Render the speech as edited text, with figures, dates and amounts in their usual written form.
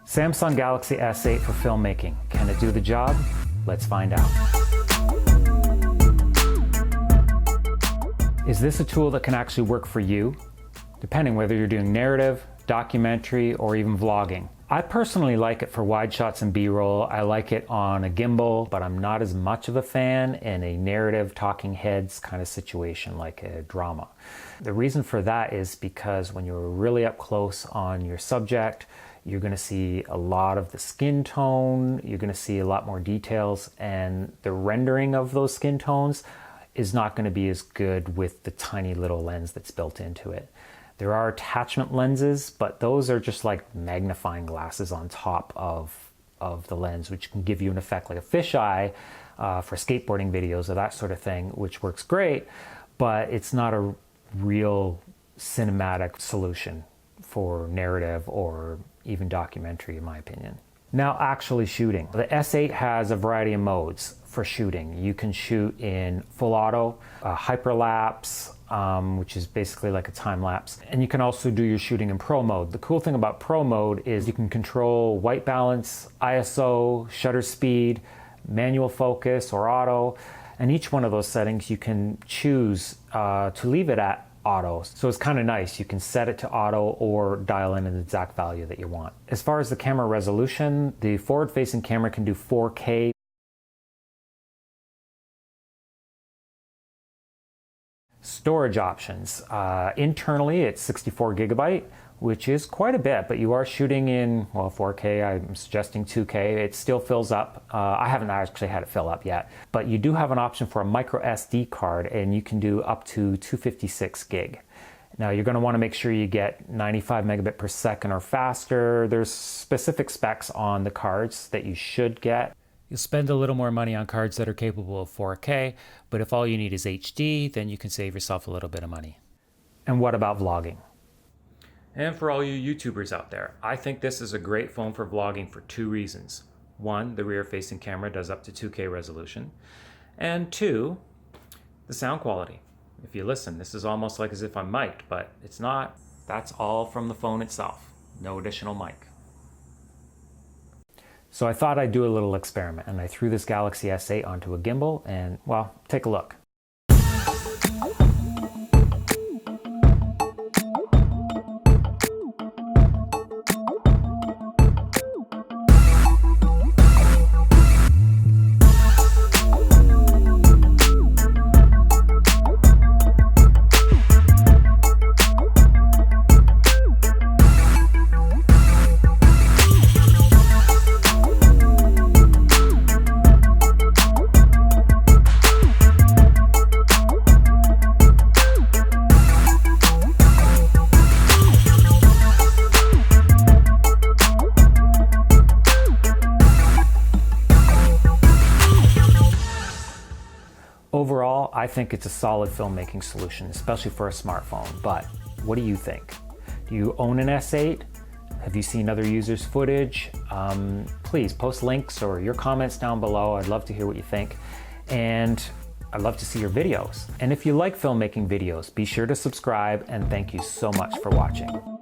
Samsung Galaxy S8 for filmmaking. Can it do the job? Let's find out. Is this a tool that can actually work for you? Depending whether you're doing narrative, documentary, or even vlogging. I personally like it for wide shots and B-roll. I like it on a gimbal, but I'm not as much of a fan in a narrative talking heads kind of situation like a drama. The reason for that is because when you're really up close on your subject, you're going to see a lot of the skin tone, you're going to see a lot more details, and the rendering of those skin tones is not going to be as good with the tiny little lens that's built into it. There are attachment lenses, but those are just like magnifying glasses on top of the lens, which can give you an effect like a fisheye for skateboarding videos or that sort of thing, which works great, but it's not a real cinematic solution for narrative or even documentary, in my opinion. Now, actually shooting. The S8 has a variety of modes for shooting. You can shoot in full auto, hyperlapse, which is basically like a time lapse. And you can also do your shooting in pro mode. The cool thing about pro mode is you can control white balance, ISO, shutter speed, manual focus, or auto. And each one of those settings you can choose to leave it at auto. So it's kind of nice. You can set it to auto or dial in an exact value that you want. As far as the camera resolution, the forward-facing camera can do 4K. Storage options. Internally, it's 64 gigabyte, which is quite a bit, but you are shooting in, well, 4K, I'm suggesting 2K. It still fills up. I haven't actually had it fill up yet, but you do have an option for a micro SD card, and you can do up to 256 gig. Now, you're going to want to make sure you get 95 megabit per second or faster. There's specific specs on the cards that you should get. You'll spend a little more money on cards that are capable of 4K, but if all you need is HD, then you can save yourself a little bit of money. And what about vlogging? And for all you YouTubers out there, I think this is a great phone for vlogging for two reasons. One, the rear-facing camera does up to 2K resolution. And two, the sound quality. If you listen, this is almost like as if I'm mic'd, but it's not. That's all from the phone itself. No additional mic. So I thought I'd do a little experiment, and I threw this Galaxy S8 onto a gimbal, and, well, take a look. Overall, I think it's a solid filmmaking solution, especially for a smartphone, but what do you think? Do you own an S8? Have you seen other users' footage? Please post links or your comments down below. I'd love to hear what you think, and I'd love to see your videos. And if you like filmmaking videos, be sure to subscribe, and thank you so much for watching.